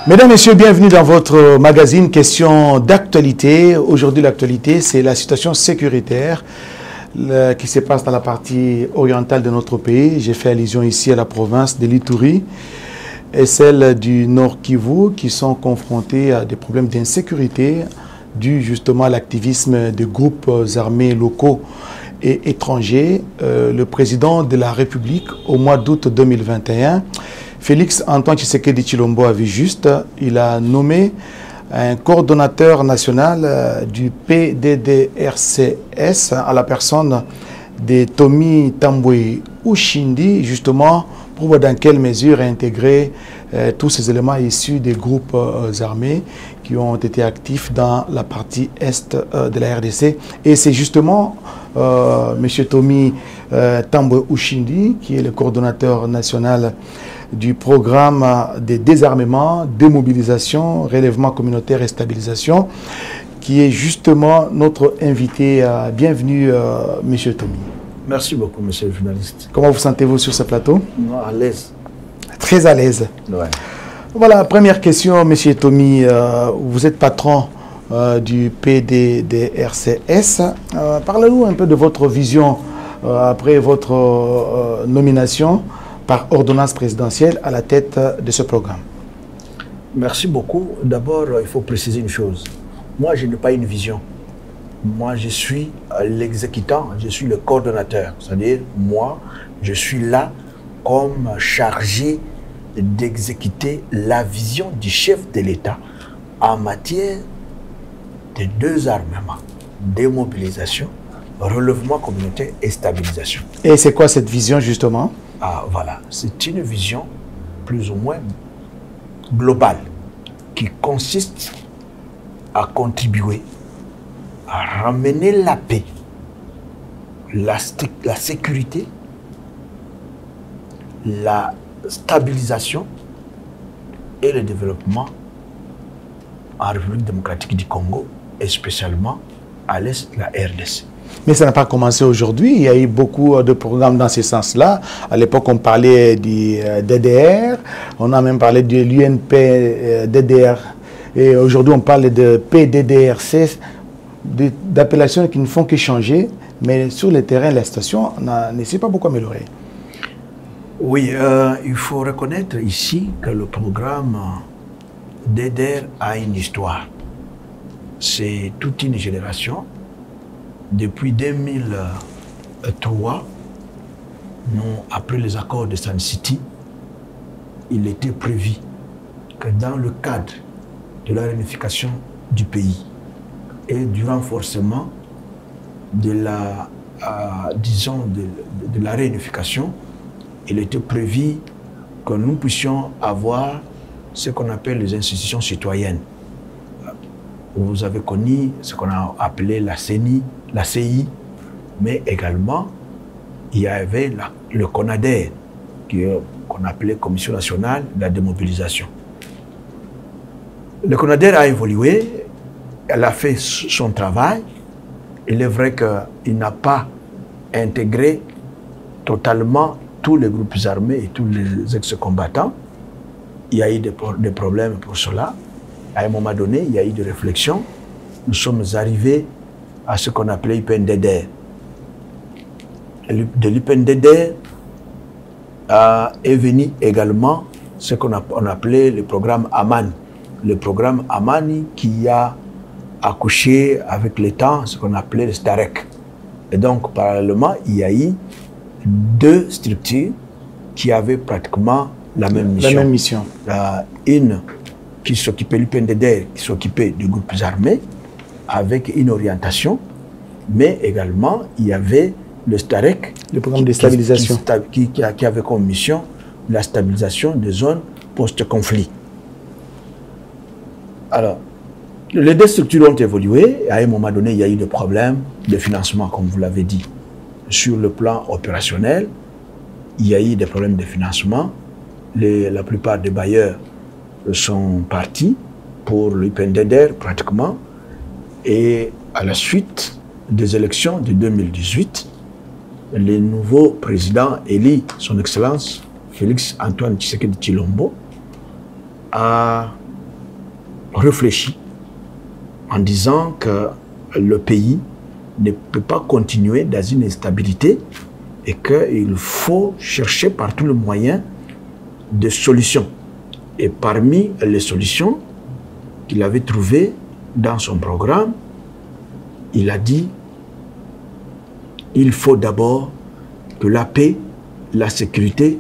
Mesdames, Messieurs, bienvenue dans votre magazine Question d'actualité. Aujourd'hui, l'actualité, c'est la situation sécuritaire qui se passe dans la partie orientale de notre pays. J'ai fait allusion ici à la province de l'Ituri et celle du Nord Kivu qui sont confrontés à des problèmes d'insécurité dus justement à l'activisme des groupes armés locaux et étrangers. Le président de la République, au mois d'août 2021, Félix Antoine Tshisekedi Tshilombo a vu juste, il a nommé un coordonnateur national du PDDRCS à la personne de Tommy Tambwe Ushindi, justement pour voir dans quelle mesure intégrer tous ces éléments issus des groupes armés qui ont été actifs dans la partie est de la RDC. Et c'est justement M. Tommy Tambwe Ushindi qui est le coordonnateur national du programme de désarmement, démobilisation, relèvement communautaire et stabilisation, qui est justement notre invité. Bienvenue, M. Tommy. Merci beaucoup, monsieur le journaliste. Comment vous sentez-vous sur ce plateau? À l'aise. Très à l'aise. Ouais. Voilà, première question, M. Tommy. Vous êtes patron du PDDRCS. Parlez-nous un peu de votre vision après votre nomination par ordonnance présidentielle à la tête de ce programme. Merci beaucoup. D'abord, il faut préciser une chose. Moi, je n'ai pas une vision. Moi, je suis l'exécutant, je suis le coordonnateur. C'est-à-dire, moi, je suis là comme chargé d'exécuter la vision du chef de l'État en matière de désarmement, démobilisation, relèvement communautaire et stabilisation. Et c'est quoi cette vision, justement? Voilà, c'est une vision plus ou moins globale qui consiste à contribuer à ramener la paix, la sécurité, la stabilisation et le développement en République démocratique du Congo et spécialement à l'est de la RDC. Mais ça n'a pas commencé aujourd'hui. Il y a eu beaucoup de programmes dans ce sens-là. À l'époque, on parlait du DDR. On a même parlé de l'UNP-DDR. Et aujourd'hui, on parle de PDDRC, d'appellations qui ne font que changer. Mais sur le terrain, la situation ne s'est pas beaucoup améliorée. Oui, il faut reconnaître ici que le programme DDR a une histoire. C'est toute une génération. Depuis 2003, après les accords de Sun City, il était prévu que dans le cadre de la réunification du pays et du renforcement de la, de la réunification, il était prévu que nous puissions avoir ce qu'on appelle les institutions citoyennes. Vous avez connu ce qu'on a appelé la CENI, la CI, mais également il y avait le CONADER, qu'on appelait Commission nationale de la démobilisation. Le CONADER a évolué, elle a fait son travail. Il est vrai qu'il n'a pas intégré totalement tous les groupes armés et tous les ex-combattants. Il y a eu des problèmes pour cela. À un moment donné, il y a eu des réflexions. Nous sommes arrivés à ce qu'on appelait l'UPNDDR. De l'UPNDDR est venu également ce qu'on appelait le programme Amani. Le programme Amani qui a accouché avec le temps ce qu'on appelait le STAREC. Et donc, parallèlement, il y a eu deux structures qui avaient pratiquement la même mission. La même mission. Une qui s'occupait, l'UPNDDR, qui s'occupait des groupes armés, avec une orientation, mais également, il y avait le STAREC, le programme de stabilisation, qui avait comme mission la stabilisation des zones post-conflit. Alors, les deux structures ont évolué, et à un moment donné, il y a eu des problèmes de financement, comme vous l'avez dit. sur le plan opérationnel, il y a eu des problèmes de financement. La plupart des bailleurs sont partis pour l'UPNDDR pratiquement. Et à la suite des élections de 2018, le nouveau président élu, son Excellence Félix Antoine Tshisekedi Tshilombo, a réfléchi en disant que le pays ne peut pas continuer dans une instabilité et qu'il faut chercher par tous les moyens des solutions. Et parmi les solutions qu'il avait trouvées dans son programme, il a dit il faut d'abord que la paix, la sécurité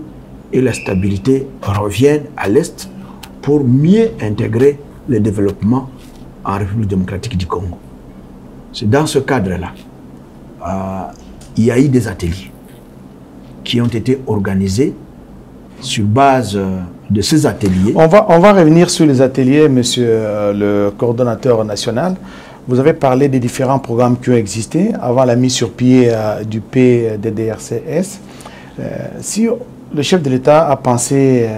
et la stabilité reviennent à l'Est pour mieux intégrer le développement en République démocratique du Congo. C'est dans ce cadre-là, il y a eu des ateliers qui ont été organisés sur base de ces ateliers. On va revenir sur les ateliers, monsieur le coordonnateur national. Vous avez parlé des différents programmes qui ont existé avant la mise sur pied du PDDRCS. Si le chef de l'État a pensé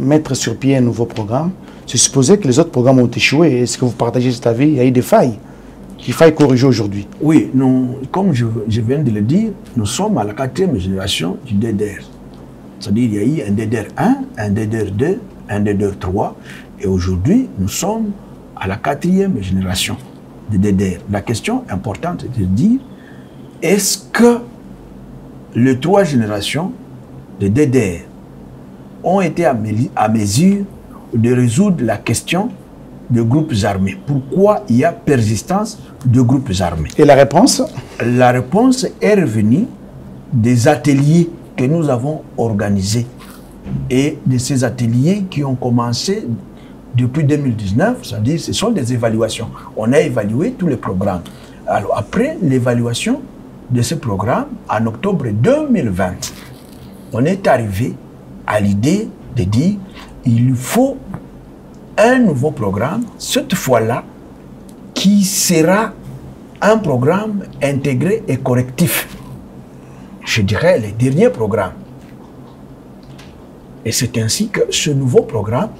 mettre sur pied un nouveau programme, c'est supposé que les autres programmes ont échoué. Est-ce que vous partagez cet avis? Il y a eu des failles qu'il faille corriger aujourd'hui. Oui, nous, comme je viens de le dire, nous sommes à la 4e génération du DDR. C'est-à-dire qu'il y a eu un DDR 1, un DDR 2, un DDR 3, et aujourd'hui, nous sommes à la 4e génération de DDR. La question importante est de dire, est-ce que les 3 générations de DDR ont été à mesure de résoudre la question de groupes armés? Pourquoi il y a persistance de groupes armés? Et la réponse? La réponse est revenue des ateliers que nous avons organisés et de ces ateliers qui ont commencé depuis 2019, c'est-à-dire ce sont des évaluations. On a évalué tous les programmes. Alors après l'évaluation de ce programme, en octobre 2020, on est arrivé à l'idée de dire il faut un nouveau programme, cette fois-là, qui sera un programme intégré et correctif. Je dirais les derniers programmes. Et c'est ainsi que ce nouveau programme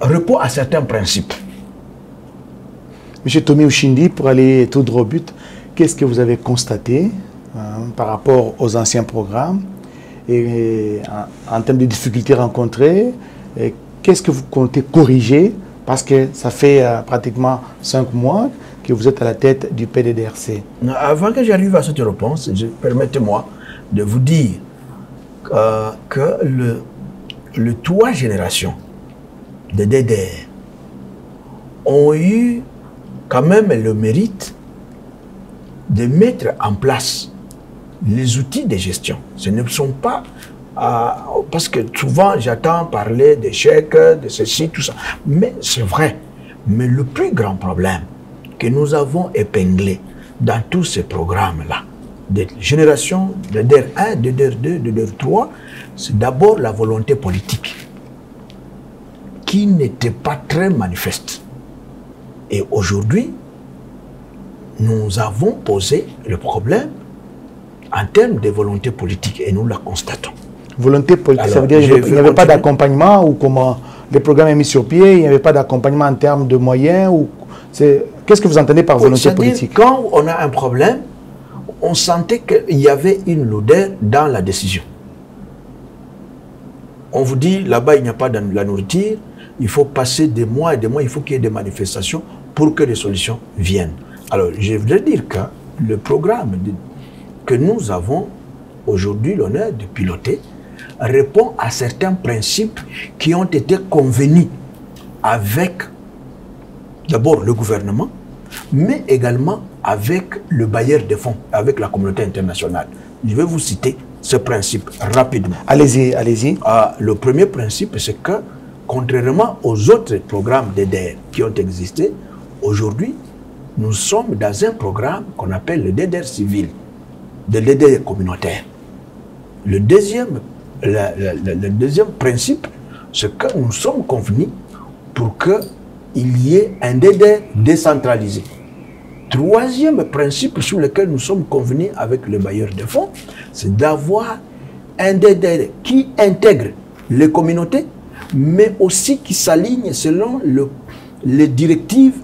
répond à certains principes. Monsieur Tommy Ouchindi, pour aller tout droit au but, qu'est-ce que vous avez constaté par rapport aux anciens programmes et en termes de difficultés rencontrées? Qu'est-ce que vous comptez corriger? Parce que ça fait pratiquement 5 mois que vous êtes à la tête du PDDRC. Avant que j'arrive à cette réponse, permettez-moi de vous dire que les 3 générations de DDR ont eu quand même le mérite de mettre en place les outils de gestion. Ce ne sont pas... parce que souvent j'entends parler d'échecs, de ceci, tout ça. Mais c'est vrai. Mais le plus grand problème que nous avons épinglé dans tous ces programmes-là, de génération de DDR1, DDR2, DDR3, c'est d'abord la volonté politique qui n'était pas très manifeste. Et aujourd'hui, nous avons posé le problème en termes de volonté politique et nous la constatons. Volonté politique, alors, ça veut dire qu'il n'y avait pas d'accompagnement ou comment les programmes mis sur pied, il n'y avait pas d'accompagnement en termes de moyens ou qu'est-ce que vous entendez par volonté politique? Quand on a un problème, on sentait qu'il y avait une lourdeur dans la décision. On vous dit, là-bas, il n'y a pas de la nourriture, il faut passer des mois et des mois, il faut qu'il y ait des manifestations pour que les solutions viennent. Alors, je voudrais dire que le programme que nous avons aujourd'hui l'honneur de piloter répond à certains principes qui ont été convenus avec d'abord le gouvernement, mais également avec le bailleur de fonds, avec la communauté internationale. Je vais vous citer ce principe rapidement. Allez-y, allez-y. Le premier principe, c'est que, contrairement aux autres programmes DDR qui ont existé, aujourd'hui, nous sommes dans un programme qu'on appelle le DDR civil, le DDR communautaire. Le deuxième principe, c'est que nous sommes convenus pour qu'il y ait un DDR décentralisé. troisième principe sur lequel nous sommes convenus avec les bailleurs de fonds, c'est d'avoir un DDR qui intègre les communautés, mais aussi qui s'aligne selon les directives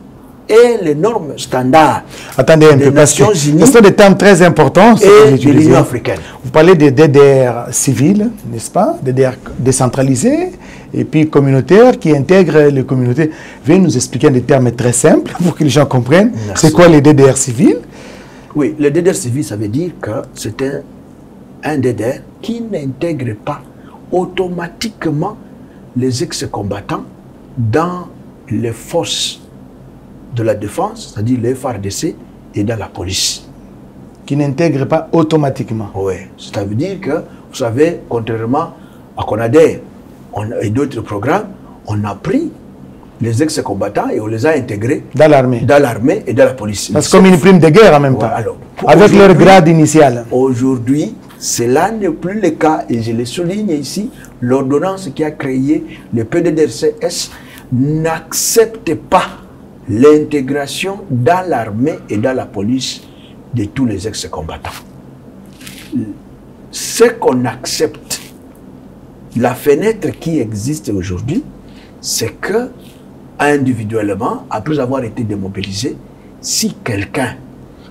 et les normes standards. Attendez un peu, parce que ce sont des termes très importants et de l'Union africaine. Vous parlez des DDR civils, n'est-ce pas? DDR décentralisés et puis communautaires qui intègrent les communautés. Veuillez nous expliquer des termes très simples pour que les gens comprennent. C'est quoi les DDR civils? Oui, les DDR civils, ça veut dire que c'est un DDR qui n'intègre pas automatiquement les ex-combattants dans les forces de la défense, c'est-à-dire les FARDC et dans la police. Qui n'intègre pas automatiquement. Oui, ça veut dire que, vous savez, contrairement à CONADER et d'autres programmes, on a pris les ex-combattants et on les a intégrés dans l'armée et dans la police. Parce comme une prime de guerre en même temps, alors, avec leur grade initial. Aujourd'hui, cela n'est plus le cas, et je le souligne ici, l'ordonnance qui a créé le PDDRCS n'accepte pas l'intégration dans l'armée et dans la police de tous les ex-combattants. Ce qu'on accepte, la fenêtre qui existe aujourd'hui, c'est que individuellement, après avoir été démobilisé, si quelqu'un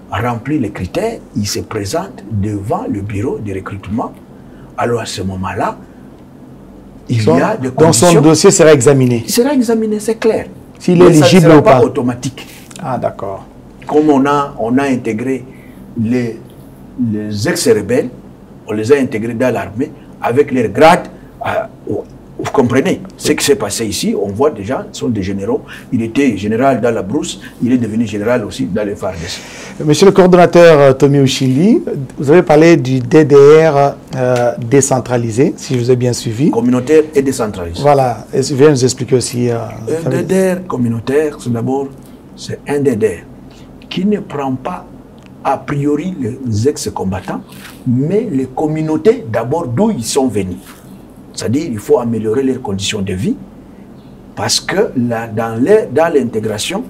remplit les critères, il se présente devant le bureau de recrutement. Alors à ce moment-là, il y a des conditions. Donc son dossier sera examiné. Il sera examiné, c'est clair. S'il est éligible ou pas. Pas automatique. Ah, d'accord. Comme on a intégré les ex-rebelles, on les a intégrés dans l'armée avec leur grade. Vous comprenez ce qui s'est passé ici? On voit déjà, ce sont des généraux. Il était général dans la brousse, il est devenu général aussi dans les FARDC. Monsieur le coordonnateur Tommy Ouchili, vous avez parlé du DDR décentralisé, si je vous ai bien suivi. Communautaire et décentralisé. Voilà, et vous nous expliquer aussi. Un DDR communautaire, c'est d'abord, c'est un DDR qui ne prend pas a priori les ex-combattants, mais les communautés d'abord d'où ils sont venus. C'est-à-dire qu'il faut améliorer leurs conditions de vie parce que dans l'intégration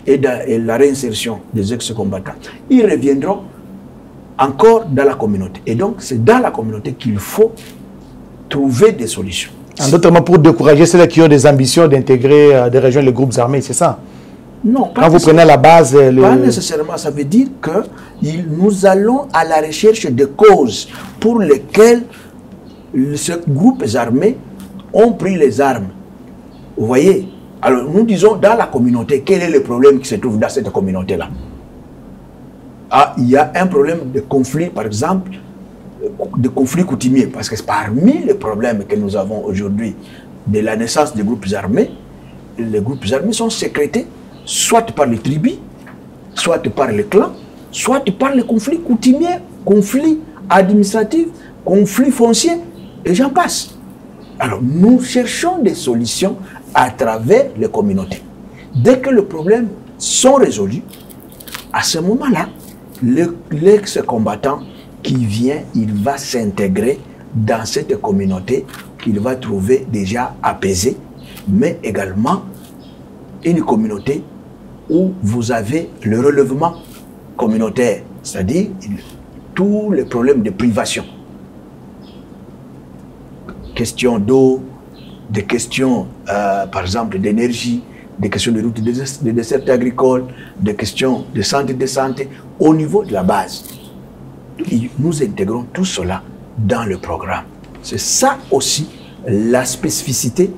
et la réinsertion des ex-combattants, ils reviendront encore dans la communauté. Et donc, c'est dans la communauté qu'il faut trouver des solutions. En d'autres mots, pour décourager ceux qui ont des ambitions d'intégrer des régions, les groupes armés, c'est ça? Non, pas quand vous prenez la base... Pas nécessairement. Ça veut dire que nous allons à la recherche de causes pour lesquelles ces groupes armés ont pris les armes. Vous voyez? Alors, nous disons dans la communauté, quel est le problème qui se trouve dans cette communauté-là? Ah, il y a un problème de conflit, par exemple, de conflit coutumier, parce que parmi les problèmes que nous avons aujourd'hui de la naissance des groupes armés, les groupes armés sont sécrétés soit par les tribus, soit par les clans, soit par les conflits coutumiers, conflits administratifs, conflits fonciers, et j'en passe. Alors, nous cherchons des solutions à travers les communautés. Dès que les problèmes sont résolus, à ce moment-là, l'ex-combattant qui vient, il va s'intégrer dans cette communauté qu'il va trouver déjà apaisée, mais également une communauté où vous avez le relèvement communautaire, c'est-à-dire tous les problèmes de privation. Questions d'eau, des questions, par exemple, d'énergie, des questions de routes de dessert agricole, des questions de santé, au niveau de la base. Et nous intégrons tout cela dans le programme. C'est ça aussi la spécificité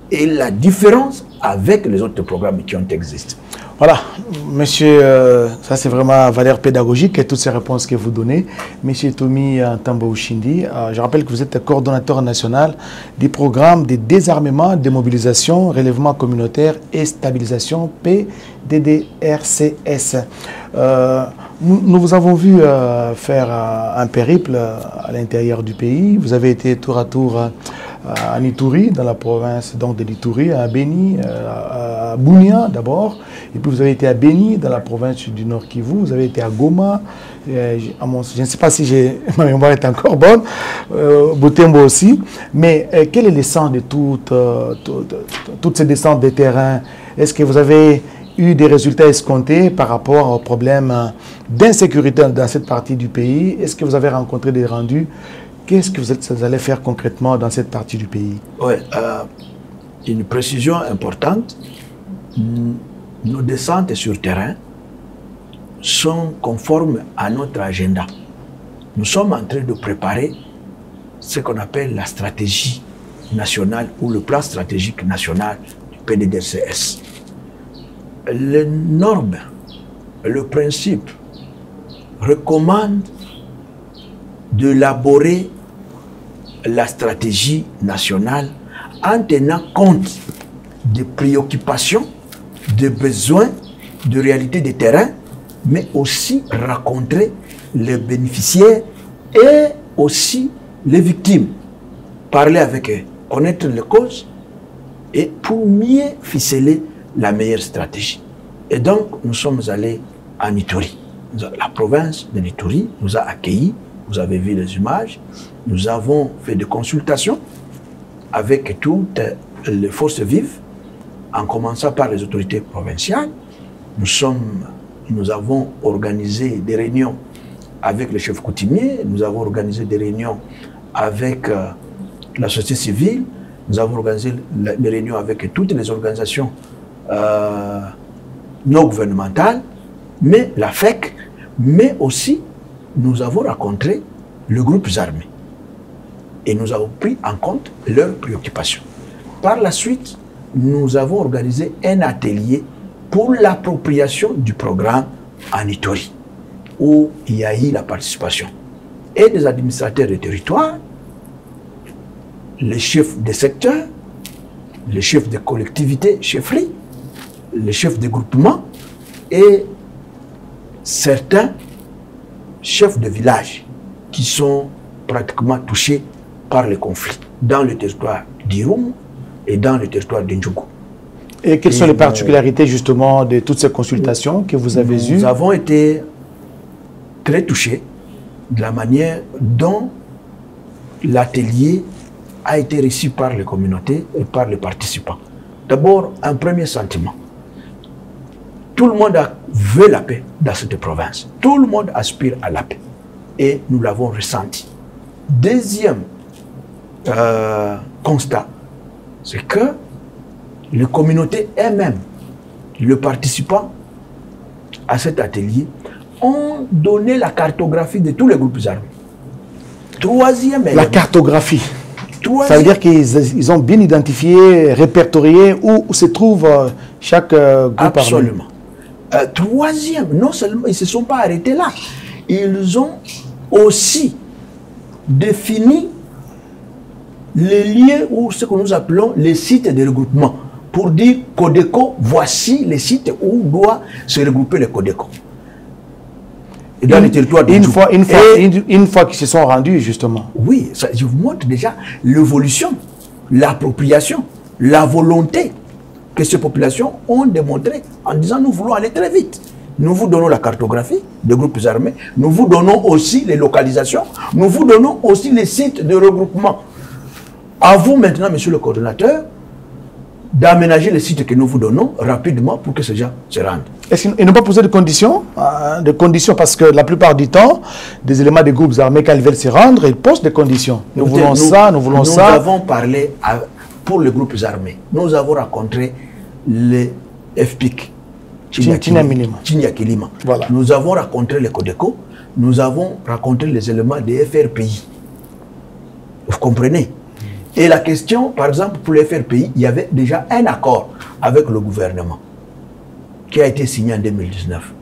et la différence avec les autres programmes qui ont existé. Voilà, monsieur, ça c'est vraiment valeur pédagogique et toutes ces réponses que vous donnez. Monsieur Tommy Ntamba Ouchindi, je rappelle que vous êtes coordonnateur national du programme de désarmement, démobilisation, relèvement communautaire et stabilisation PDDRCS. Nous vous avons vu faire un périple à l'intérieur du pays. Vous avez été tour à tour à Ituri, dans la province donc de l'Ituri, à Beni, à Bunia d'abord, et puis vous avez été à Beni, dans la province du Nord Kivu, vous avez été à Goma, je ne sais pas si ma mémoire est encore bonne, Butembo aussi, mais quel est le sens de toutes ces descentes de terrain? Est-ce que vous avez eu des résultats escomptés par rapport aux problèmes d'insécurité dans cette partie du pays? Est-ce que vous avez rencontré des rendus? Qu'est-ce que vous allez faire concrètement dans cette partie du pays? Oui, une précision importante. Nos descentes sur terrain sont conformes à notre agenda. Nous sommes en train de préparer ce qu'on appelle la stratégie nationale ou le plan stratégique national du PDDRCS. Les normes, le principe recommande d'élaborer la stratégie nationale en tenant compte des préoccupations, des besoins, de réalité des terrains, mais aussi rencontrer les bénéficiaires et aussi les victimes. Parler avec eux, connaître les causes et pour mieux ficeler la meilleure stratégie. Et donc, nous sommes allés à Ituri. La province de Ituri nous a accueillis, vous avez vu les images, nous avons fait des consultations avec toutes les forces vives, en commençant par les autorités provinciales. Nous avons organisé des réunions avec les chefs coutumiers, nous avons organisé des réunions avec la société civile, nous avons organisé des réunions avec toutes les organisations non gouvernementales, mais la FEC, mais aussi nous avons rencontré les groupes armés et nous avons pris en compte leurs préoccupations. Par la suite, nous avons organisé un atelier pour l'appropriation du programme en Ituri, où il y a eu la participation et des administrateurs de territoire, les chefs des secteurs, les chefs de collectivités, chefferies, les chefs de groupements et certains chefs de village qui sont pratiquement touchés par les conflits dans le territoire d'Irum et dans le territoire d'Indjougou. Et quelles sont les particularités justement de toutes ces consultations que vous avez eues? Nous avons été très touchés de la manière dont l'atelier a été reçu par les communautés et par les participants. D'abord, un premier sentiment. Tout le monde veut la paix dans cette province. Tout le monde aspire à la paix. Et nous l'avons ressenti. Deuxième constat, c'est que les communautés elles-mêmes, les participants à cet atelier, ont donné la cartographie de tous les groupes armés. Troisième élément. La cartographie. Ça veut dire qu'ils ont bien identifié, répertorié où se trouve chaque groupe armé. Absolument. Troisième, non seulement ils ne se sont pas arrêtés là, ils ont aussi défini les lieux ou ce que nous appelons les sites de regroupement. Pour dire Codeco, voici les sites où doit se regrouper les Codeco. Et dans les territoires de une fois qu'ils se sont rendus, justement. Oui, ça, je vous montre déjà l'évolution, l'appropriation, la volonté que ces populations ont démontré en disant nous voulons aller très vite. Nous vous donnons la cartographie des groupes armés, nous vous donnons aussi les localisations, nous vous donnons aussi les sites de regroupement. À vous maintenant, monsieur le coordonnateur, d'aménager les sites que nous vous donnons rapidement pour que ces gens se rendent. Est-ce qu'ils n'ont pas posé de conditions? Parce que la plupart du temps, des éléments des groupes armés, quand ils veulent se rendre, ils posent des conditions. Nous voulons ça, nous voulons ça. Nous avons parlé pour les groupes armés. Nous avons rencontré les FPIC, Chinyakilima. Voilà. Nous avons rencontré les Codeco. Nous avons rencontré les éléments des FRPI. Vous comprenez? Et la question, par exemple, pour les FRPI, il y avait déjà un accord avec le gouvernement qui a été signé en 2019.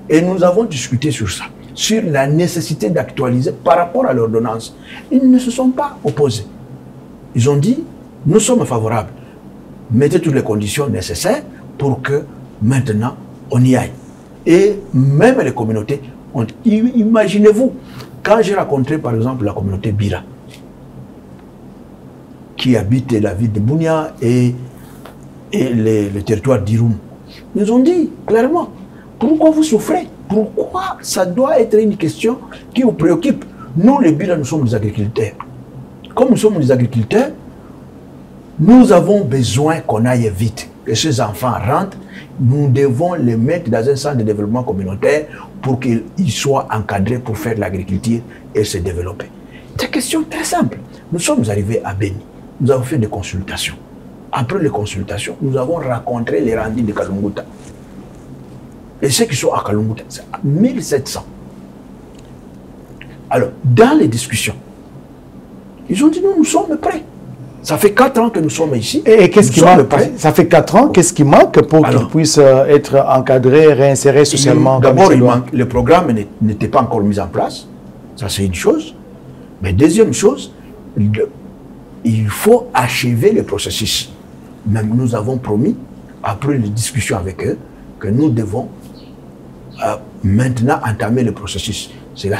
Et nous avons discuté sur ça, sur la nécessité d'actualiser par rapport à l'ordonnance. Ils ne se sont pas opposés. Ils ont dit, nous sommes favorables. Mettez toutes les conditions nécessaires pour que maintenant on y aille. Et même les communautés, imaginez-vous, quand j'ai rencontré par exemple la communauté Bira, qui habite la ville de Bunia et le territoire d'Irum, nous ont dit clairement, pourquoi vous souffrez? Pourquoi ça doit être une question qui vous préoccupe? Nous, les Bira, nous sommes des agriculteurs. Comme nous sommes des agriculteurs, nous avons besoin qu'on aille vite. que ces enfants rentrent, nous devons les mettre dans un centre de développement communautaire pour qu'ils soient encadrés pour faire de l'agriculture et se développer. C'est une question très simple. Nous sommes arrivés à Béni. Nous avons fait des consultations. Après les consultations, nous avons rencontré les Randis de Kalunguta. Et ceux qui sont à Kalunguta, c'est 1700. Alors, dans les discussions, ils ont dit nous sommes prêts. Ça fait 4 ans que nous sommes ici. Et qu'est-ce qui manque? Ça fait 4 ans, qu'est-ce qui manque pour qu'ils puissent être encadrés, réinsérés socialement? D'abord, le programme n'était pas encore mis en place. Ça, c'est une chose. Mais deuxième chose, il faut achever le processus. Même nous avons promis, après les discussions avec eux, que nous devons maintenant entamer le processus. C'est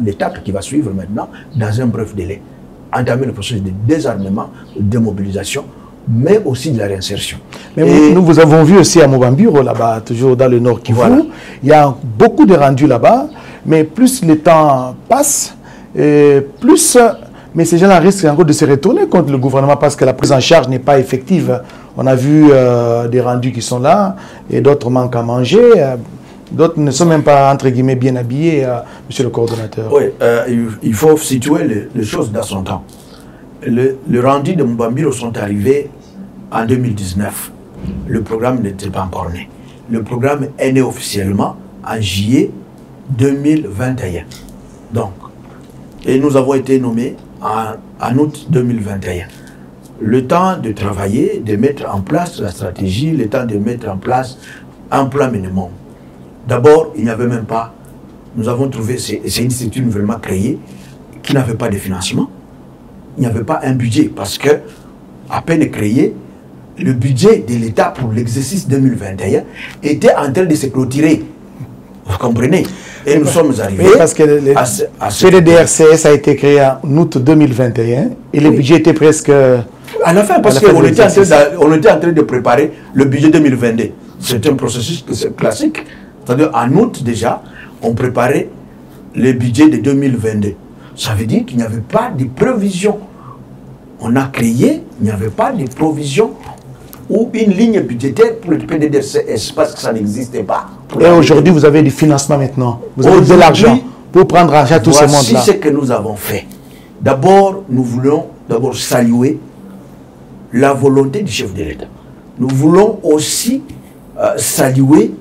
l'étape qui va suivre maintenant dans un bref délai. Entamer le processus de désarmement, de démobilisation, mais aussi de la réinsertion. Mais nous vous avons vu aussi à Mubambiro, là-bas, toujours dans le Nord Kivu. Voilà. Il y a beaucoup de rendus là-bas, mais plus le temps passe, plus... Mais ces gens-là risquent encore de se retourner contre le gouvernement parce que la prise en charge n'est pas effective. On a vu des rendus qui sont là, et d'autres manquent à manger. D'autres ne sont même pas, entre guillemets, bien habillés, monsieur le coordonnateur. Oui, il faut situer les choses dans son temps. Le rendu de Mubambiro sont arrivés en 2019. Le programme n'était pas encore né. Le programme est né officiellement en juillet 2021. Donc, et nous avons été nommés en août 2021. Le temps de travailler, de mettre en place la stratégie, le temps de mettre en place un plan minimum. D'abord, il n'y avait même pas, nous avons trouvé, c'est une structure nouvellement créée, qui n'avait pas de financement. Il n'y avait pas un budget, parce que, à peine créé, le budget de l'État pour l'exercice 2021 était en train de se clôturer. Vous comprenez? Et nous sommes arrivés parce que le PDDRCS a été créé en août 2021, et le budget était presque... À la fin, parce qu'on était en train de préparer le budget 2022. C'est un processus classique. C'est-à-dire, en août déjà, on préparait le budget de 2022. Ça veut dire qu'il n'y avait pas de provision. On a créé, il n'y avait pas de provision ou une ligne budgétaire pour le PDDRCS, parce que ça n'existait pas. Et aujourd'hui, vous avez du financement maintenant. Vous avez de l'argent pour prendre en charge tout ce monde-là. Voici ce que nous avons fait. D'abord, nous voulons saluer la volonté du chef de l'État. Nous voulons aussi saluer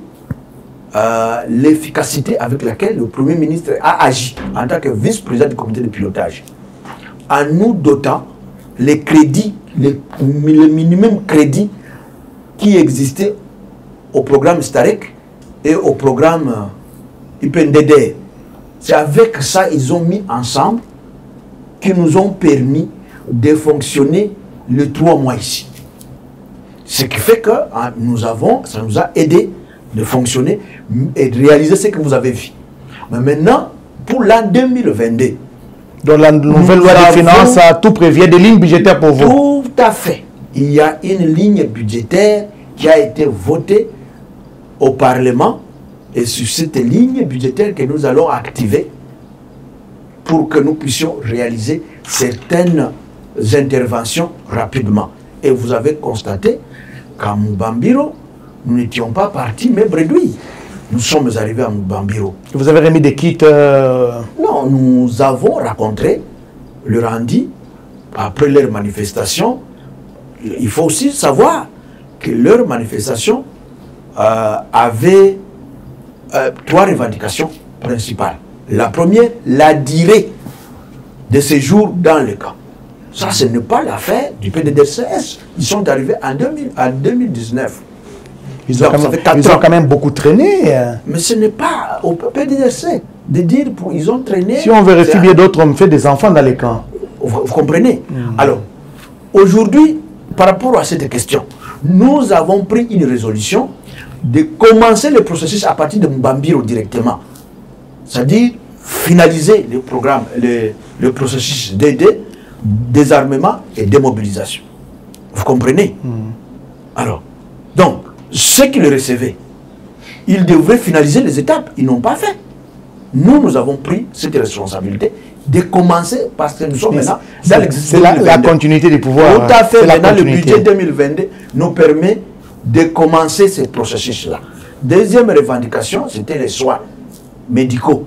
l'efficacité avec laquelle le Premier ministre a agi en tant que vice-président du comité de pilotage, en nous dotant les crédits, le minimum crédit qui existait au programme STAREC et au programme IPNDD. C'est avec ça ils ont mis ensemble qui nous ont permis de fonctionner les 3 mois ici. Ce qui fait que ça nous a aidé de fonctionner et de réaliser ce que vous avez vu. Mais maintenant, pour l'an 2022, donc la nouvelle loi de finances a tout prévu, des lignes budgétaires pour vous. Tout à fait. Il y a une ligne budgétaire qui a été votée au Parlement, et sur cette ligne budgétaire que nous allons activer pour que nous puissions réaliser certaines interventions rapidement. Et vous avez constaté qu'à Mubambiro, nous n'étions pas partis, mais bredouilles. Nous sommes arrivés à Mubambiro. Vous avez remis des kits Non, nous avons rencontré le Randi après leur manifestation. Il faut aussi savoir que leur manifestation avait 3 revendications principales. La première, la durée de séjour dans le camp. Ça, ce n'est pas l'affaire du PDDRCS. Ils sont arrivés en 2019. Ils ont quand même beaucoup traîné. Mais ce n'est pas au PDDRC de dire ils ont traîné. Si on vérifie bien, d'autres ont fait des enfants dans les camps. Vous comprenez? Alors, aujourd'hui, par rapport à cette question, nous avons pris une résolution de commencer le processus à partir de Mubambiro directement. C'est-à-dire finaliser le programme, le processus d'aide, désarmement et démobilisation. Vous comprenez? Alors, donc, ceux qui le recevaient, ils devraient finaliser les étapes. Ils n'ont pas fait. Nous, nous avons pris cette responsabilité de commencer parce que nous sommes maintenant dans l'exercice. C'est la continuité du pouvoir. Tout à fait. Maintenant, le budget 2022 nous permet de commencer ce processus-là. Deuxième revendication, c'était les soins médicaux.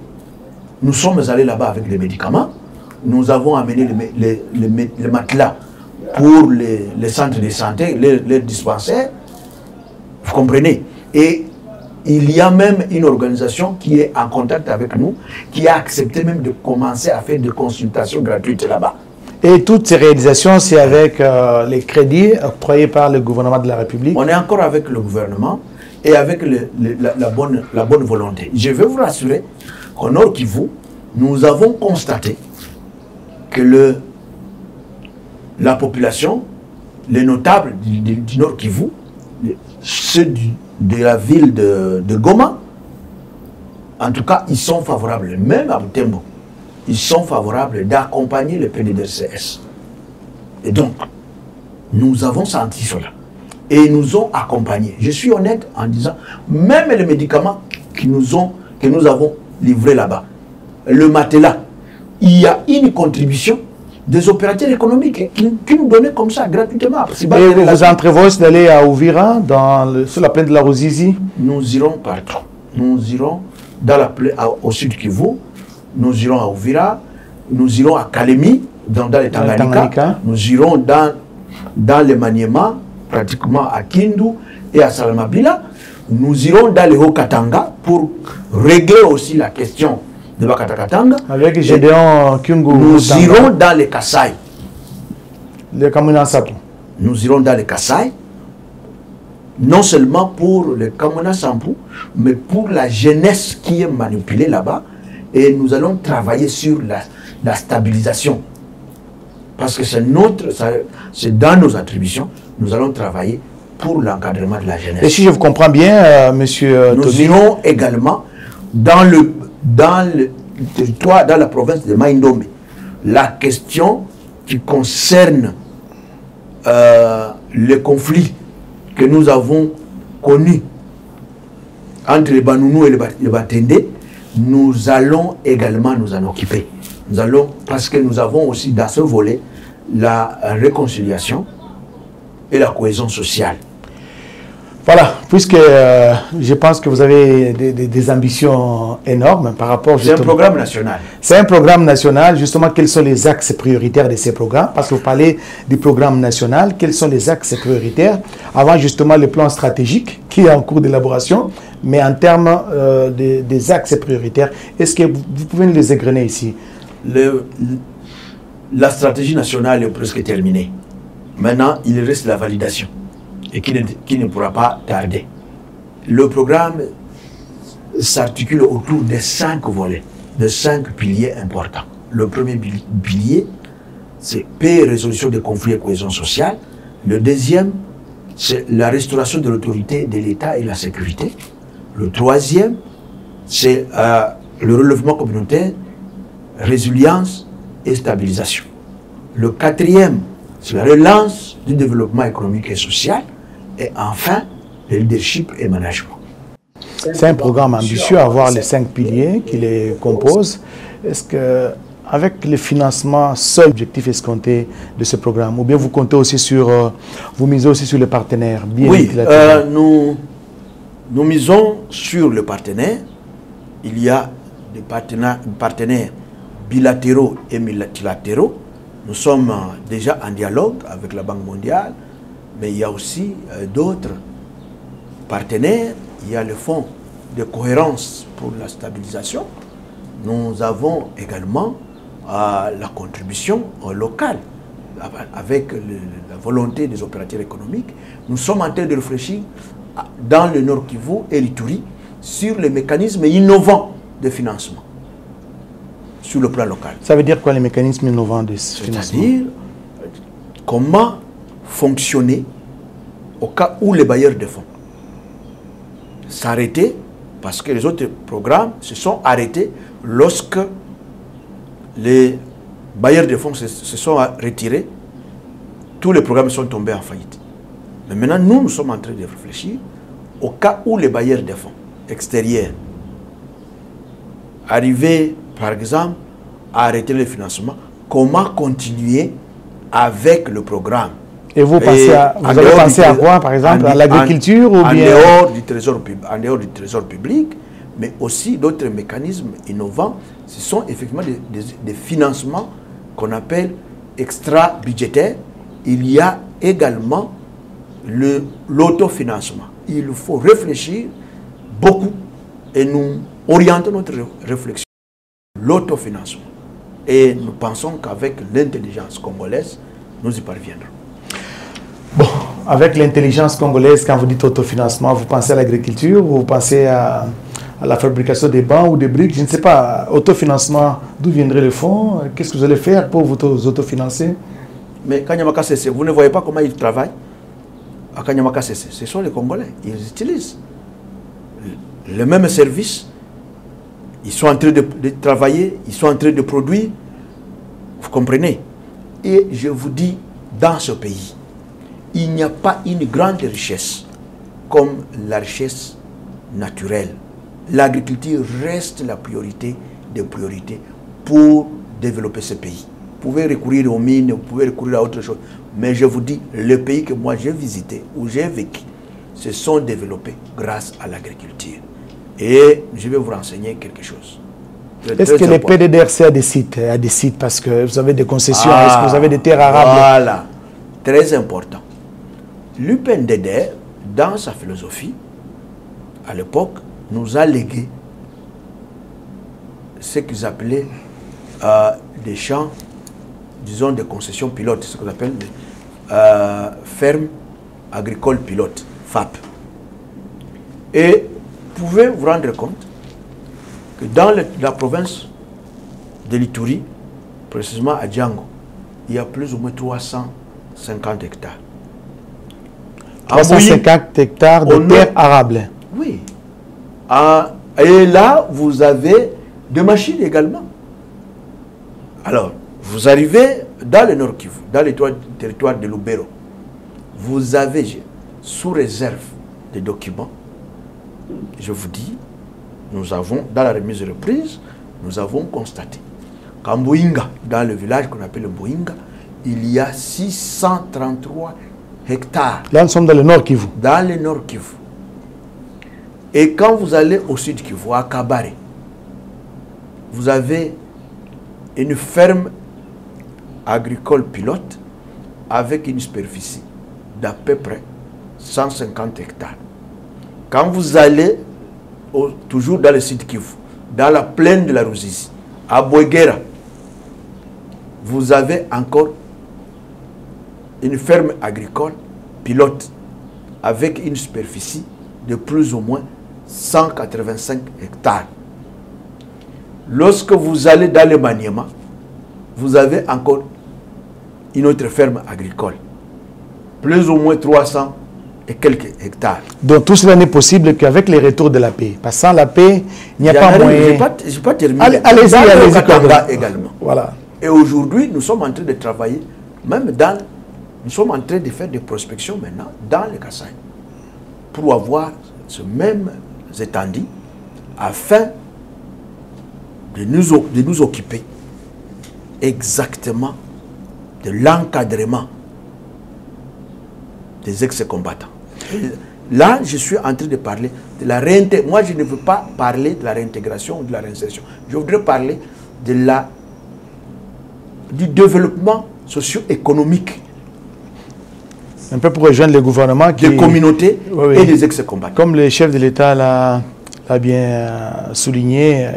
Nous sommes allés là-bas avec les médicaments. Nous avons amené les matelas pour les centres de santé, les dispensaires. Vous comprenez? Et il y a même une organisation qui est en contact avec nous, qui a accepté même de commencer à faire des consultations gratuites là-bas. Et toutes ces réalisations, c'est avec les crédits octroyés par le gouvernement de la République? On est encore avec le gouvernement et avec la bonne volonté. Je veux vous rassurer qu'au Nord Kivu, nous avons constaté que la population, les notables du Nord Kivu, ceux de la ville de Goma, en tout cas, ils sont favorables, même à Butembo, ils sont favorables d'accompagner le PDDRCS. Et donc, nous avons senti cela. Et ils nous ont accompagnés. Je suis honnête en disant, même les médicaments que nous avons livrés là-bas, le matelas, il y a une contribution des opérateurs économiques qui nous donnaient comme ça gratuitement. Et vous entrevoyez d'aller à Ouvira, sur la plaine de la Ruzizi? Nous irons partout. Nous irons au sud Kivu, nous irons à Ouvira, nous irons à Kalemi, dans les Tanganyika, nous irons dans les Maniema, pratiquement à Kindu et à Salamabila, nous irons dans les Haut-Katanga pour régler aussi la question de Bakatakatanga. Avec Gédéon Kyungu. Nous irons dans les Kasaï. Les Kamuna Sapu. Nous irons dans les Kasaï, non seulement pour les Kamuna Sampu, mais pour la jeunesse qui est manipulée là-bas. Et nous allons travailler sur la stabilisation. Parce que c'est dans nos attributions, nous allons travailler pour l'encadrement de la jeunesse. Et si je vous comprends bien, monsieur nous Tony, irons également dans le territoire, dans la province de Maïndomé. La question qui concerne le conflit que nous avons connu entre les Banounou et les Batende, nous allons également nous en occuper. Parce que nous avons aussi dans ce volet la réconciliation et la cohésion sociale. Voilà, puisque je pense que vous avez des ambitions énormes par rapport... C'est un programme national. C'est un programme national. Justement, quels sont les axes prioritaires de ces programmes? Parce que vous parlez du programme national. Quels sont les axes prioritaires? Avant justement le plan stratégique qui est en cours d'élaboration, mais en termes des axes prioritaires, est-ce que vous pouvez nous les égrener ici? La stratégie nationale est presque terminée. Maintenant, il reste la validation et qui ne pourra pas tarder. Le programme s'articule autour de 5 volets, de 5 piliers importants. Le premier pilier, c'est paix et résolution des conflits et cohésion sociale. Le deuxième, c'est la restauration de l'autorité de l'État et la sécurité. Le troisième, c'est le relèvement communautaire, résilience et stabilisation. Le quatrième, c'est la relance du développement économique et social. Et enfin, le leadership et management. C'est un programme ambitieux à avoir les 5 piliers qui les composent. Est-ce que, avec le financement, seul objectif escompté de ce programme, ou bien vous comptez aussi vous misez aussi sur les partenaires bien? Oui, nous misons sur le partenaire. Il y a des partenaires bilatéraux et multilatéraux. Nous sommes déjà en dialogue avec la Banque mondiale, mais il y a aussi d'autres partenaires. Il y a le Fonds de cohérence pour la stabilisation. Nous avons également la contribution locale avec la volonté des opérateurs économiques. Nous sommes en train de réfléchir dans le Nord Kivu et l'Ituri sur les mécanismes innovants de financement sur le plan local. Ça veut dire quoi les mécanismes innovants de financement? C'est-à-dire comment fonctionner au cas où les bailleurs de fonds s'arrêtaient, parce que les autres programmes se sont arrêtés lorsque les bailleurs de fonds se sont retirés, tous les programmes sont tombés en faillite. Mais maintenant, nous sommes en train de réfléchir au cas où les bailleurs de fonds extérieurs arrivaient, par exemple, à arrêter le financement, comment continuer avec le programme Et vous, avez pensé à quoi, par exemple? À l'agriculture ou bien... En dehors du trésor public, mais aussi d'autres mécanismes innovants. Ce sont effectivement des financements qu'on appelle extra-budgétaires. Il y a également l'autofinancement. Il faut réfléchir beaucoup et nous orienter notre réflexion l'autofinancement. Et nous pensons qu'avec l'intelligence congolaise, nous y parviendrons. Bon, avec l'intelligence congolaise, quand vous dites autofinancement, vous pensez à l'agriculture ou vous pensez à la fabrication des bancs ou des briques? Je ne sais pas. Autofinancement, d'où viendrait le fonds? Qu'est-ce que vous allez faire pour vous autofinancer? Mais Kanyamaka CC, vous ne voyez pas comment ils travaillent? À Kanyamaka CC, ce sont les Congolais. Ils utilisent le même service. Ils sont en train de travailler, ils sont en train de produire. Vous comprenez? Et je vous dis, dans ce pays, il n'y a pas une grande richesse comme la richesse naturelle. L'agriculture reste la priorité des priorités pour développer ce pays. Vous pouvez recourir aux mines, vous pouvez recourir à autre chose. Mais je vous dis, le pays que moi j'ai visité, où j'ai vécu, se sont développés grâce à l'agriculture. Et je vais vous renseigner quelque chose. Est-ce que les PDDRC a des sites parce que vous avez des concessions, est-ce que vous avez des terres arables? Voilà, très important. L'UPNDD, dans sa philosophie, à l'époque, nous a légué ce qu'ils appelaient des champs, disons des concessions pilotes, ce qu'on appelle des fermes agricoles pilotes, FAP. Et vous pouvez vous rendre compte que dans la province de l'Ituri, précisément à Django, il y a plus ou moins 350 hectares. 350 hectares de terres arables. Oui. Et là, vous avez des machines également. Alors, vous arrivez dans le Nord Kivu, dans le territoire de Lubero, vous avez, sous réserve des documents, je vous dis, nous avons, dans la remise de reprise, nous avons constaté qu'en Mboinga, dans le village qu'on appelle Mboinga, il y a 633 hectares. Là, nous sommes dans le Nord Kivu. Dans le Nord Kivu. Et quand vous allez au Sud Kivu, à Kabare, vous avez une ferme agricole pilote avec une superficie d'à peu près 150 hectares. Quand vous allez, toujours dans le Sud Kivu, dans la plaine de la Ruzizi, à Bouéguera, vous avez encore une ferme agricole pilote avec une superficie de plus ou moins 185 hectares. Lorsque vous allez dans le Maniema, vous avez encore une autre ferme agricole, plus ou moins 300 et quelques hectares. Donc tout cela n'est possible qu'avec les retours de la paix. Parce que sans la paix, il n'y a pas moyen... Je n'ai pas terminé. Allez-y, également. Voilà. Et aujourd'hui, nous sommes en train de travailler, même dans... Nous sommes en train de faire des prospections maintenant dans le Kasaï pour avoir ce même étendue afin de nous occuper exactement de l'encadrement des ex-combattants. Là, je suis en train de parler de la réintégration. Moi, je ne veux pas parler de la réintégration ou de la réinsertion. Je voudrais parler du développement socio-économique. Un peu pour rejoindre le gouvernement des communautés et des ex-combattants. Comme le chef de l'État l'a bien souligné,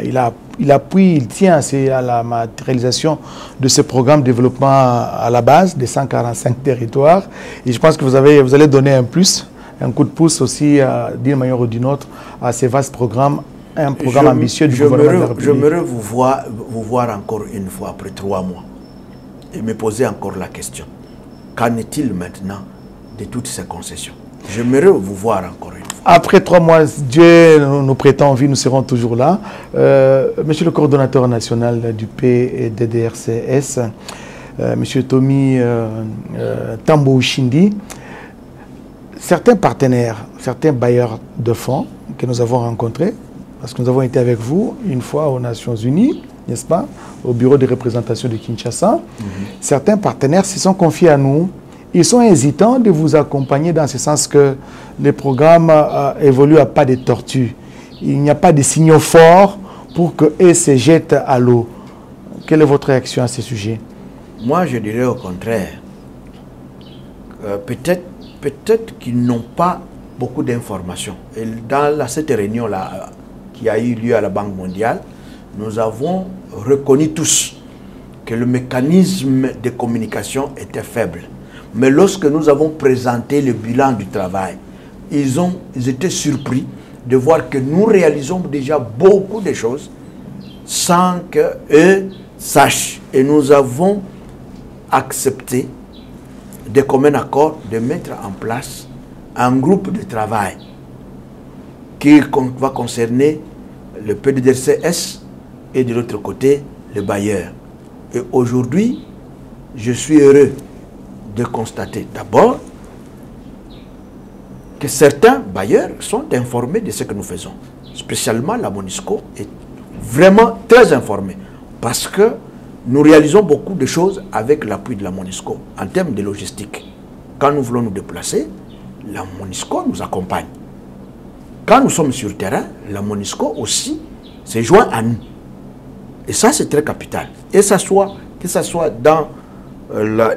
il tient à la matérialisation de ce programme de développement à la base des 145 territoires. Et je pense que vous allez donner un coup de pouce aussi, d'une manière ou d'une autre, à ces vastes programmes, un programme ambitieux du gouvernement de la République. J'aimerais vous voir encore une fois après 3 mois et me poser encore la question. Qu'en est-il maintenant de toutes ces concessions? J'aimerais vous voir encore une fois. Après 3 mois, Dieu nous prêtant vie, nous serons toujours là. Monsieur le coordonnateur national du PDDRCS, Monsieur Tommy Tambo Ushindi, certains partenaires, certains bailleurs de fonds que nous avons rencontrés, parce que nous avons été avec vous une fois aux Nations Unies, n'est-ce pas, au bureau de représentation de Kinshasa, certains partenaires se sont confiés à nous ils sont hésitants de vous accompagner dans ce sens que les programmes évoluent à pas de tortue. Il n'y a pas de signaux forts pour qu'eux se jettent à l'eau. Quelle est votre réaction à ce sujet? Moi, je dirais au contraire. Peut-être qu'ils n'ont pas beaucoup d'informations. Et dans cette réunion-là qui a eu lieu à la Banque mondiale, nous avons reconnu tous que le mécanisme de communication était faible. Mais lorsque nous avons présenté le bilan du travail, ils étaient surpris de voir que nous réalisons déjà beaucoup de choses sans qu'eux sachent. Et nous avons accepté de commun accord de mettre en place un groupe de travail qui va concerner le PDDRCS et de l'autre côté le bailleur. Et aujourd'hui, je suis heureux de constater d'abord que certains bailleurs sont informés de ce que nous faisons. Spécialement la MONUSCO est vraiment très informée parce que nous réalisons beaucoup de choses avec l'appui de la MONUSCO en termes de logistique. Quand nous voulons nous déplacer, la MONUSCO nous accompagne. Quand nous sommes sur le terrain, la MONUSCO aussi se joint à nous. Et ça, c'est très capital. Et que ce soit dans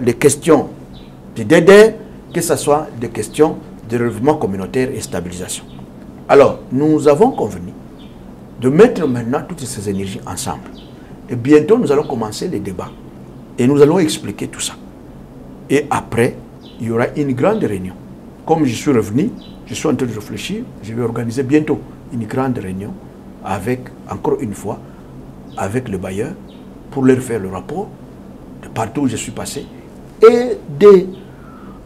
les questions de DD, que ce soit des questions de relèvement communautaire et stabilisation. Alors, nous avons convenu de mettre maintenant toutes ces énergies ensemble. Et bientôt, nous allons commencer les débats. Et nous allons expliquer tout ça. Et après, il y aura une grande réunion. Comme je suis revenu, je suis en train de réfléchir, je vais organiser bientôt une grande réunion avec, encore une fois, avec le bailleur pour leur faire le rapport de partout où je suis passé. Et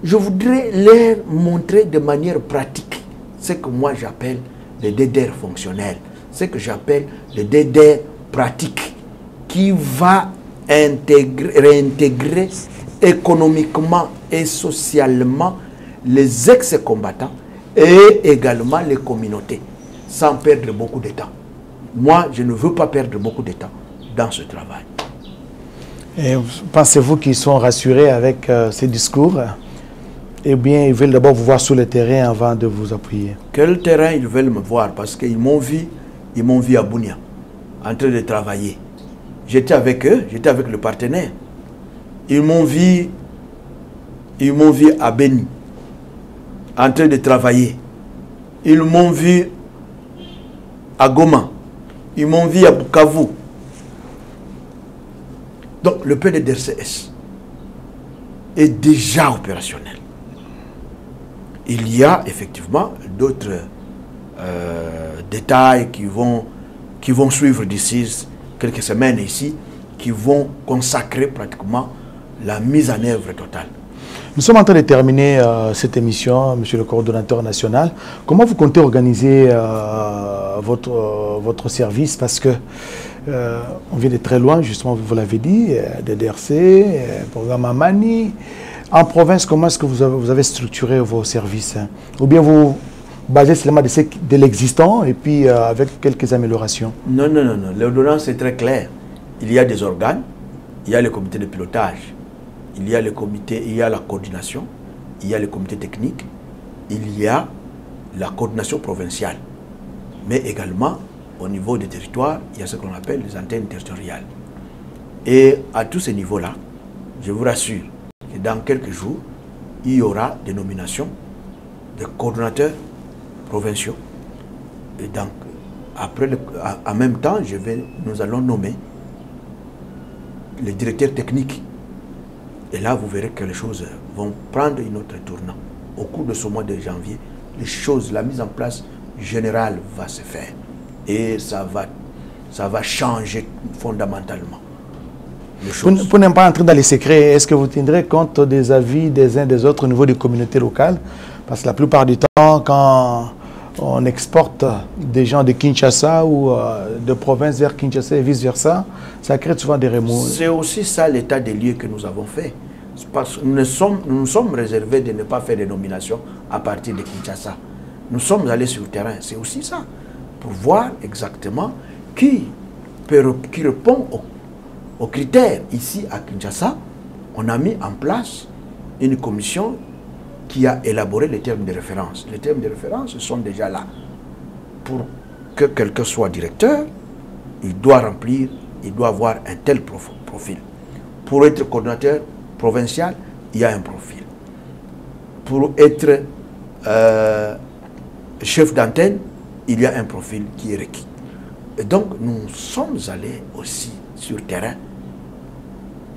je voudrais leur montrer de manière pratique ce que moi j'appelle le DDR fonctionnel, ce que j'appelle le DDR pratique, qui va réintégrer économiquement et socialement les ex-combattants et également les communautés, sans perdre beaucoup de temps. Moi, je ne veux pas perdre beaucoup de temps dans ce travail. Et pensez-vous qu'ils sont rassurés avec ces discours? Eh bien, ils veulent d'abord vous voir sur le terrain avant de vous appuyer. Quel terrain ils veulent me voir? Parce qu'ils m'ont vu à Bunia, en train de travailler. J'étais avec eux, j'étais avec le partenaire. Ils m'ont vu à Beni, en train de travailler. Ils m'ont vu à Goma. Ils m'ont vu à Bukavu. Donc, le PDDRCS est déjà opérationnel. Il y a effectivement d'autres détails qui vont suivre d'ici quelques semaines ici, qui vont consacrer pratiquement la mise en œuvre totale. Nous sommes en train de terminer cette émission, Monsieur le coordonnateur national. Comment vous comptez organiser votre service? Parce que on vient de très loin, justement, vous l'avez dit, DDRC, programme Amani. En province, comment est-ce que vous avez structuré vos services? Ou bien vous basez seulement de l'existant et puis avec quelques améliorations? Non. L'ordonnance est très claire. Il y a des organes, il y a le comité de pilotage, il y a le comité, il y a la coordination, il y a le comité technique, il y a la coordination provinciale. Mais également, au niveau des territoires, il y a ce qu'on appelle les antennes territoriales. Et à tous ces niveaux-là, je vous rassure que dans quelques jours, il y aura des nominations de coordonnateurs provinciaux. Et donc, après en même temps, nous allons nommer les directeurs techniques. Et là, vous verrez que les choses vont prendre une autre tournant. Au cours de ce mois de janvier, la mise en place générale va se faire. Et ça va changer fondamentalement. Pour ne pas entrer dans les secrets, est-ce que vous tiendrez compte des avis des uns des autres au niveau des communautés locales? Parce que la plupart du temps, quand on exporte des gens de Kinshasa ou de province vers Kinshasa et vice-versa, ça crée souvent des remous. C'est aussi ça l'état des lieux que nous avons fait. Parce que nous nous sommes réservés de ne pas faire des nominations à partir de Kinshasa. Nous sommes allés sur le terrain, c'est aussi ça, pour voir exactement qui répond aux critères. Ici à Kinshasa, on a mis en place une commission qui a élaboré les termes de référence. Les termes de référence sont déjà là. Pour que quelqu'un soit directeur, il doit remplir, il doit avoir un tel profil. Pour être coordonnateur provincial, il y a un profil. Pour être chef d'antenne, il y a un profil qui est requis. Et donc, nous sommes allés aussi sur terrain,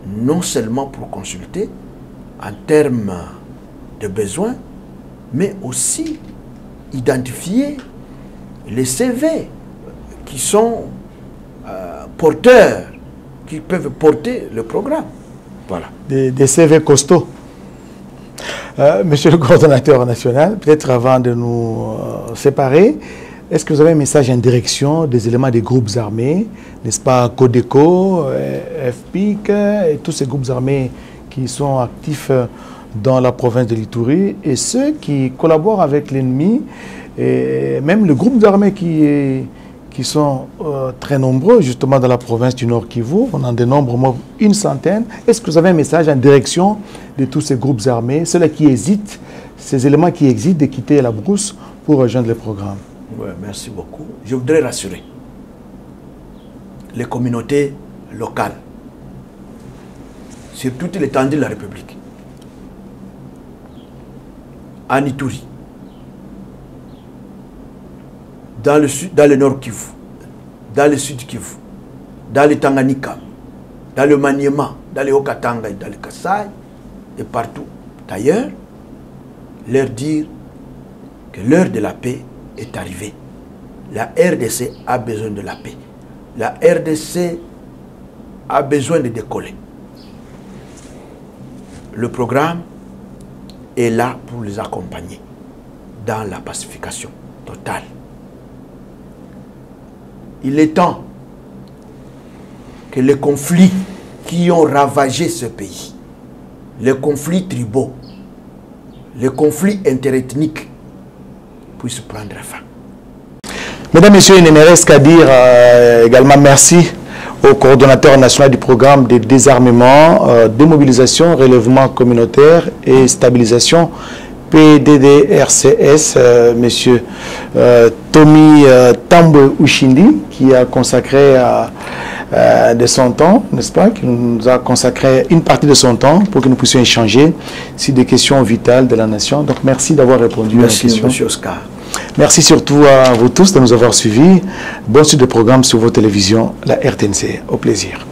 non seulement pour consulter en termes de besoins, mais aussi identifier les CV qui sont porteurs, qui peuvent porter le programme. Voilà. Des CV costauds. Monsieur le coordonnateur national, peut-être avant de nous séparer, est-ce que vous avez un message en direction des éléments des groupes armés, n'est-ce pas, Codeco, FPIC et tous ces groupes armés qui sont actifs dans la province de l'Ituri et ceux qui collaborent avec l'ennemi, et même le groupe d'armées qui sont très nombreux justement dans la province du Nord Kivu, on en dénombre une centaine. Est-ce que vous avez un message en direction de tous ces groupes armés, ceux-là qui hésitent, ces éléments qui hésitent de quitter la brousse pour rejoindre le programme? Oui, merci beaucoup. Je voudrais rassurer les communautés locales sur toute l'étendue de la République, en Ituri, dans le Nord Kivu, dans le Sud Kivu, dans le Tanganyika, dans le Maniema, dans le Haut-Katanga et dans le Kasaï, et partout d'ailleurs, leur dire que l'heure de la paix est arrivée. La RDC a besoin de la paix. La RDC a besoin de décoller. Le programme est là pour les accompagner dans la pacification totale. Il est temps que les conflits qui ont ravagé ce pays, les conflits tribaux, les conflits interethniques, puissent prendre fin. Mesdames, Messieurs, il ne me reste qu'à dire également merci au coordonnateur national du programme de désarmement, démobilisation, relèvement communautaire et stabilisation PDDRCS, monsieur Tommy Tambo Ushindi, qui a consacré de son temps, n'est-ce pas, qui nous a consacré une partie de son temps pour que nous puissions échanger sur des questions vitales de la nation. Donc merci d'avoir répondu à la question. Merci, monsieur Oscar. Merci surtout à vous tous de nous avoir suivis. Bonne suite de programme sur vos télévisions, la RTNC. Au plaisir.